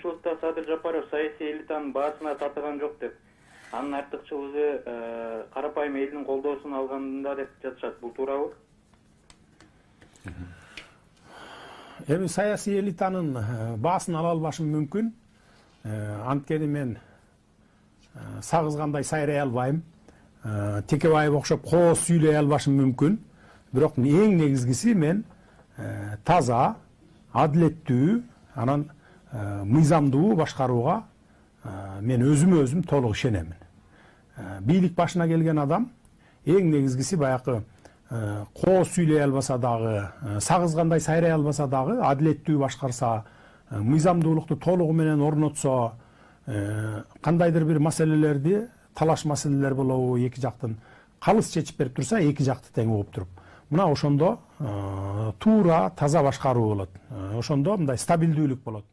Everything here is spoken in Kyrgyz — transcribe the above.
Коомчулукта Садыр Жапаров саясий элитанын баасына татыган жок деп, анын артыкчылыгы карапайым элдин колдоосун алганда деп жатышат. Бул туурабы? Эми саясий элитанын баасын ала албашым мүмкүн. Анткени мен сагызгандай сайрай албайм. Текебаев окшоп кооз сүйлөй албашым мүмкүн. Бирок эң негизгиси мен таза, адилеттүү, анан мыйзамдуу башкарууга мен өзүм толук ишенемин. Бийлик башына келген адам эң негизгиси баягы кооз сүйлөй албаса дагы, сагызгандай сайрай албаса дагы адилеттүү башкарса, мыйзамдуулукту толугу менен орнотсо, кандайдыр бир маселелерди, талаш маселелер болобу, эки жактын калыс чечип берип турса, эки жакты тең угуп туруп, мына ошондо туура, таза башкаруу болот. Ошондо мындай стабилдүүлүк болот.